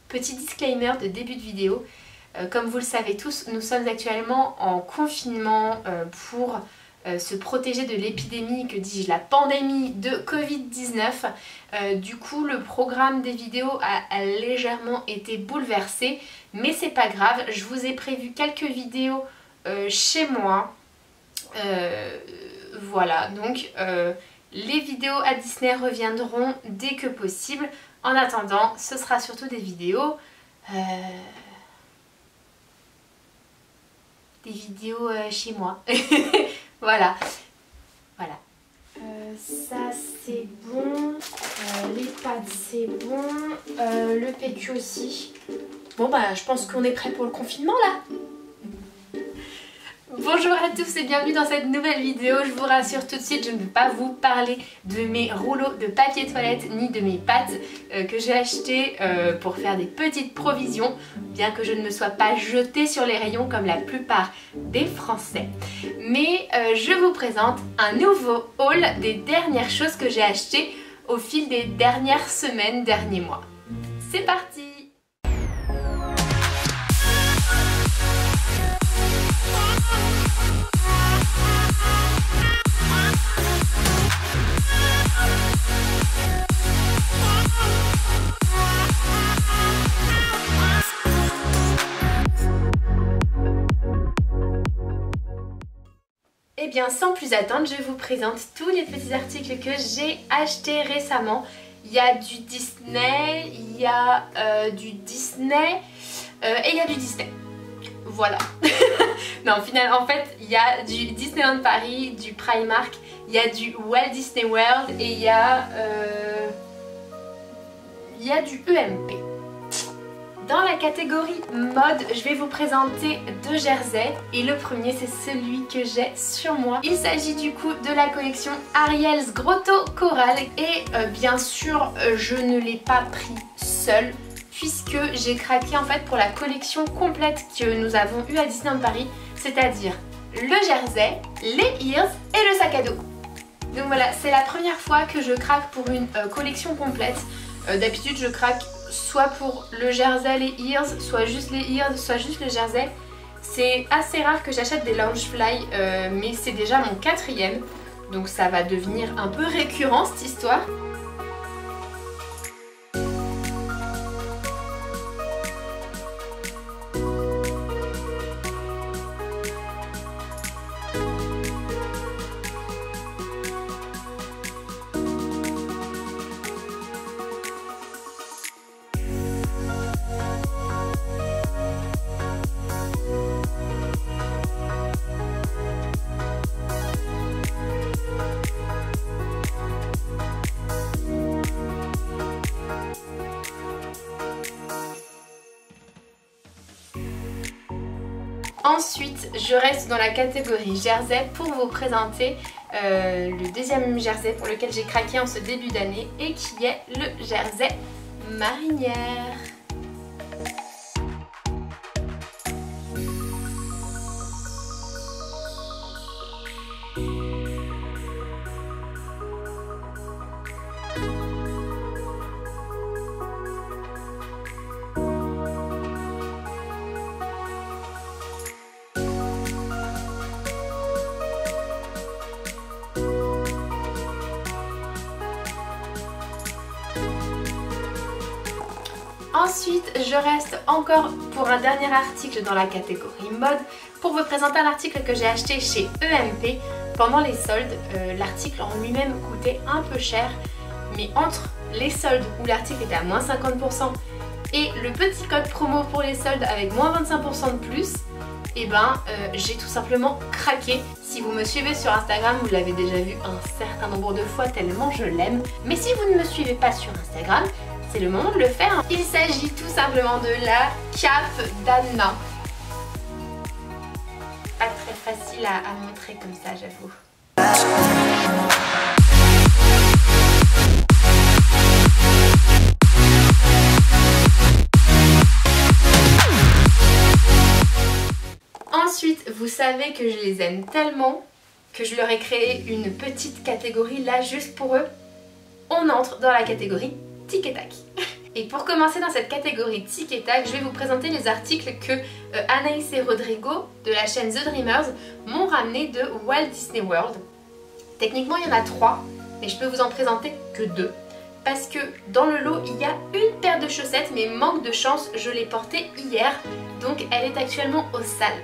Petit disclaimer de début de vidéo. Comme vous le savez tous, nous sommes actuellement en confinement pour se protéger de l'épidémie, que dis-je, la pandémie de Covid-19. Du coup, le programme des vidéos a légèrement été bouleversé, mais c'est pas grave. Je vous ai prévu quelques vidéos chez moi. Voilà, donc les vidéos à Disney reviendront dès que possible. En attendant, ce sera surtout des vidéos chez moi. Voilà. Ça c'est bon. Les pâtes c'est bon. Le PQ aussi. Bon bah je pense qu'on est prêt pour le confinement là. Bonjour à tous et bienvenue dans cette nouvelle vidéo. Je vous rassure tout de suite, je ne vais pas vous parler de mes rouleaux de papier toilette ni de mes pâtes que j'ai acheté pour faire des petites provisions, bien que je ne me sois pas jetée sur les rayons comme la plupart des Français. Mais je vous présente un nouveau haul des dernières choses que j'ai achetées au fil des dernières semaines, derniers mois. C'est parti! Et bien sans plus attendre, je vous présente tous les petits articles que j'ai achetés récemment. Il y a du Disney, il y a du Disney et il y a du Disney. Voilà. Non, finalement, en fait, il y a du Disneyland Paris, du Primark, il y a du Walt Disney World et il y a du EMP. Dans la catégorie mode, je vais vous présenter deux jerseys et le premier c'est celui que j'ai sur moi. Il s'agit du coup de la collection Ariel's Grotto Coral et bien sûr je ne l'ai pas pris seul puisque j'ai craqué en fait pour la collection complète que nous avons eue à Disneyland Paris, c'est-à-dire le jersey, les ears et le sac à dos. Donc voilà, c'est la première fois que je craque pour une collection complète. D'habitude je craque soit pour le jersey, les ears, soit juste les ears, soit juste le jersey. C'est assez rare que j'achète des Loungefly, mais c'est déjà mon 4e, donc ça va devenir un peu récurrent cette histoire. Ensuite, je reste dans la catégorie jersey pour vous présenter le deuxième jersey pour lequel j'ai craqué en ce début d'année et qui est le jersey marinière. Ensuite, je reste encore pour un dernier article dans la catégorie mode pour vous présenter un article que j'ai acheté chez EMP pendant les soldes. L'article en lui-même coûtait un peu cher, mais entre les soldes où l'article était à moins 50% et le petit code promo pour les soldes avec moins 25% de plus, et ben j'ai tout simplement craqué. Si vous me suivez sur Instagram, vous l'avez déjà vu un certain nombre de fois tellement je l'aime. Mais si vous ne me suivez pas sur Instagram, c'est le moment de le faire. Il s'agit tout simplement de la cape d'Anna. Pas très facile à montrer comme ça, j'avoue. Ensuite, vous savez que je les aime tellement que je leur ai créé une petite catégorie là juste pour eux. On entre dans la catégorie Tic et Tac. Et pour commencer dans cette catégorie tic et tac, je vais vous présenter les articles que Anaïs et Rodrigo de la chaîne The Dreamers m'ont ramené de Walt Disney World. Techniquement il y en a 3, mais je peux vous en présenter que 2. Parce que dans le lot il y a une paire de chaussettes, mais manque de chance, je l'ai portée hier, donc elle est actuellement au sale.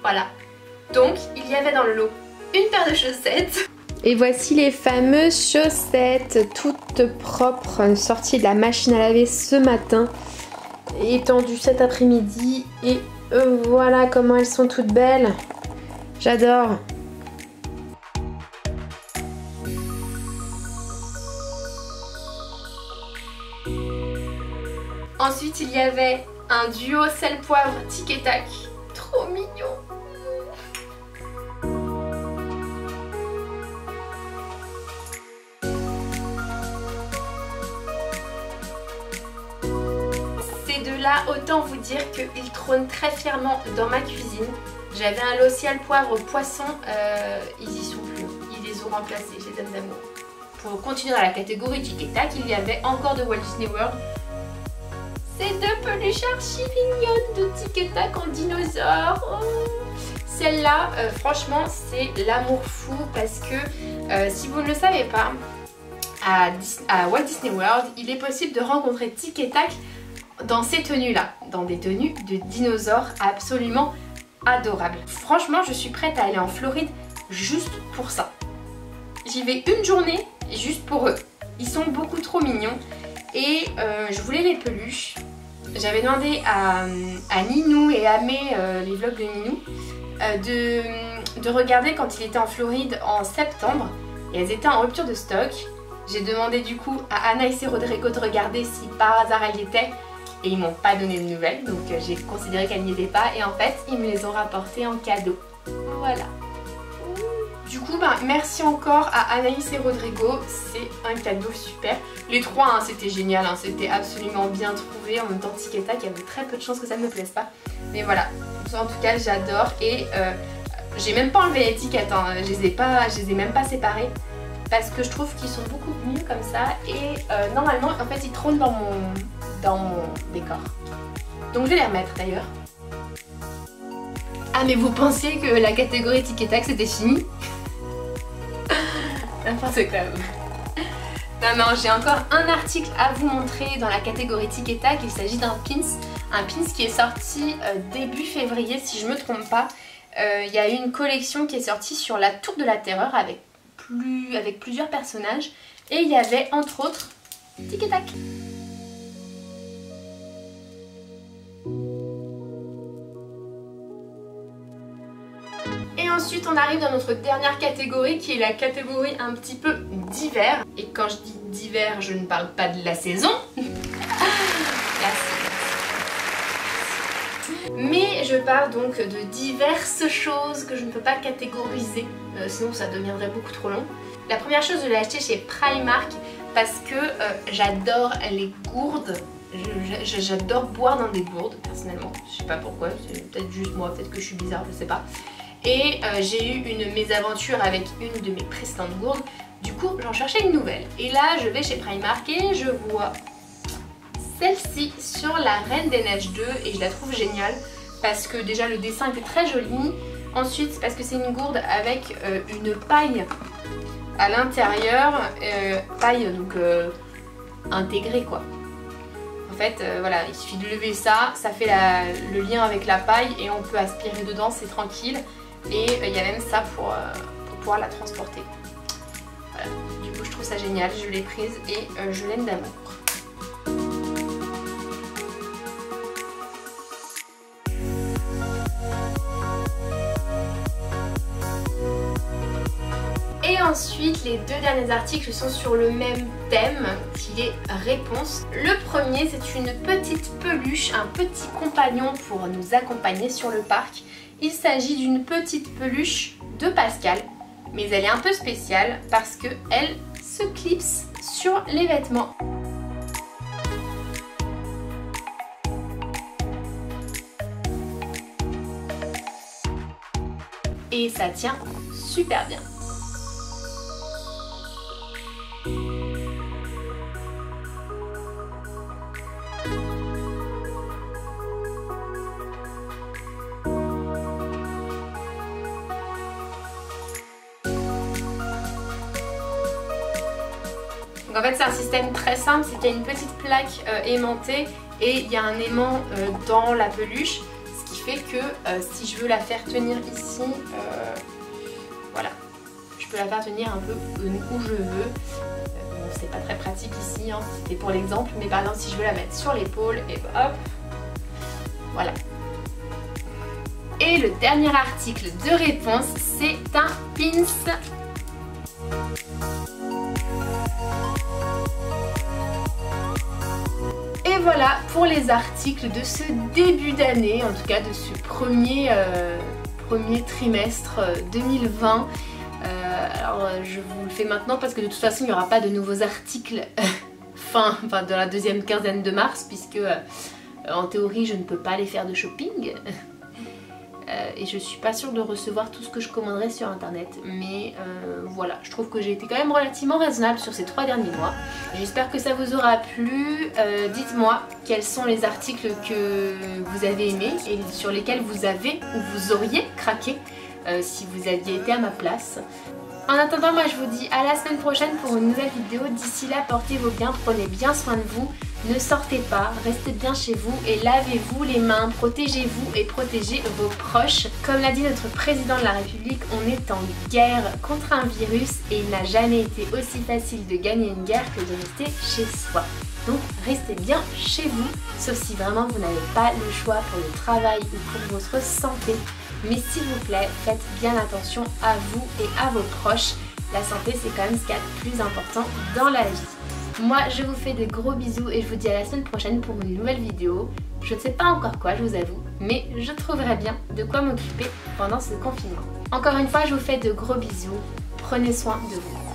Voilà, donc il y avait dans le lot une paire de chaussettes. Et voici les fameuses chaussettes toutes propres, sorties de la machine à laver ce matin, étendues cet après-midi. Et voilà comment elles sont toutes belles. J'adore. Ensuite il y avait un duo sel-poivre tic et tac. Trop mignon. Là, autant vous dire qu'ils trônent très fièrement dans ma cuisine. J'avais un lot ciel poivre poisson, ils y sont plus, ils les ont remplacés, je les aime d'amour. Pour continuer dans la catégorie tic et tac, il y avait encore de Walt Disney World ces 2 peluches archi mignonnes de tic et tac en dinosaure. Oh. Celle-là, franchement, c'est l'amour fou parce que si vous ne le savez pas, à Walt Disney World, il est possible de rencontrer tic et tac dans ces tenues-là, dans des tenues de dinosaures absolument adorables. Franchement, je suis prête à aller en Floride juste pour ça. J'y vais une journée juste pour eux. Ils sont beaucoup trop mignons et je voulais les peluches. J'avais demandé à Ninou et à Mé, les vlogs de Ninou, de regarder quand il était en Floride en septembre et elles étaient en rupture de stock. J'ai demandé du coup à Anaïs et Rodrigo de regarder si par hasard elles y étaient. Et ils m'ont pas donné de nouvelles, donc j'ai considéré qu'elles n'y étaient pas. Et en fait, ils me les ont rapportées en cadeau. Voilà. Du coup, merci encore à Anaïs et Rodrigo. C'est un cadeau super. Les 3, hein, c'était génial. Hein, c'était absolument bien trouvé. En même temps, tic et tac, il y avait très peu de chances que ça ne me plaise pas. Mais voilà. En tout cas, j'adore. Et j'ai même pas enlevé l'étiquette. Hein. Je les ai même pas séparées. Parce que je trouve qu'ils sont beaucoup mieux comme ça. Et normalement, en fait, ils trônent dans mon décor. Donc je vais les remettre d'ailleurs. Ah mais vous pensiez que la catégorie tic et tac c'était fini? N'importe quoi. Non, j'ai encore un article à vous montrer dans la catégorie tic et tac. Il s'agit d'un pins. Un pins qui est sorti début février si je me trompe pas. Il y a eu une collection qui est sortie sur la Tour de la Terreur avec plusieurs personnages. Et il y avait entre autres tic et tac. Et ensuite on arrive dans notre dernière catégorie qui est la catégorie un petit peu d'hiver. Et quand je dis d'hiver, je ne parle pas de la saison. Mais je parle donc de diverses choses que je ne peux pas catégoriser, sinon ça deviendrait beaucoup trop long. La première chose, je l'ai acheté chez Primark parce que j'adore les gourdes. J'adore boire dans des gourdes personnellement. Je sais pas pourquoi, c'est peut-être juste moi, peut-être que je suis bizarre, je sais pas. Et j'ai eu une mésaventure avec une de mes précédentes gourdes. Du coup, j'en cherchais une nouvelle. Et là, je vais chez Primark et je vois celle-ci sur la Reine des Neiges 2 et je la trouve géniale parce que déjà le dessin était très joli. Ensuite, parce que c'est une gourde avec une paille à l'intérieur, paille donc intégrée quoi. En fait, voilà, il suffit de lever ça, ça fait le lien avec la paille et on peut aspirer dedans, c'est tranquille. Et il y a même ça pour pouvoir la transporter. Voilà, du coup je trouve ça génial, je l'ai prise et je l'aime d'amour. Et ensuite, les 2 derniers articles sont sur le même thème qui est réponse. Le premier, c'est une petite peluche, un petit compagnon pour nous accompagner sur le parc. Il s'agit d'une petite peluche de Pascal, mais elle est un peu spéciale parce qu'elle se clipse sur les vêtements. Et ça tient super bien. En fait c'est un système très simple, c'est qu'il y a une petite plaque aimantée et il y a un aimant dans la peluche, ce qui fait que si je veux la faire tenir ici, voilà, je peux la faire tenir un peu où je veux. C'est pas très pratique ici, hein, c'était pour l'exemple, mais par exemple si je veux la mettre sur l'épaule, et hop, voilà. Et le dernier article de réponse, c'est un pins. Et voilà pour les articles de ce début d'année, en tout cas de ce premier trimestre 2020. Alors je vous le fais maintenant parce que de toute façon il n'y aura pas de nouveaux articles fin de la deuxième quinzaine de mars, puisque en théorie je ne peux pas aller faire de shopping. Et je suis pas sûre de recevoir tout ce que je commanderais sur internet, mais voilà, je trouve que j'ai été quand même relativement raisonnable sur ces 3 derniers mois. J'espère que ça vous aura plu. Dites-moi quels sont les articles que vous avez aimés et sur lesquels vous avez ou vous auriez craqué si vous aviez été à ma place. En attendant, moi je vous dis à la semaine prochaine pour une nouvelle vidéo. D'ici là, portez-vous bien, prenez bien soin de vous, ne sortez pas, restez bien chez vous et lavez-vous les mains, protégez-vous et protégez vos proches. Comme l'a dit notre président de la République, on est en guerre contre un virus et il n'a jamais été aussi facile de gagner une guerre que de rester chez soi. Donc restez bien chez vous, sauf si vraiment vous n'avez pas le choix pour le travail ou pour votre santé. Mais s'il vous plaît, faites bien attention à vous et à vos proches. La santé, c'est quand même ce qu'il y a de plus important dans la vie. Moi, je vous fais de gros bisous et je vous dis à la semaine prochaine pour une nouvelle vidéo. Je ne sais pas encore quoi, je vous avoue, mais je trouverai bien de quoi m'occuper pendant ce confinement. Encore une fois, je vous fais de gros bisous. Prenez soin de vous.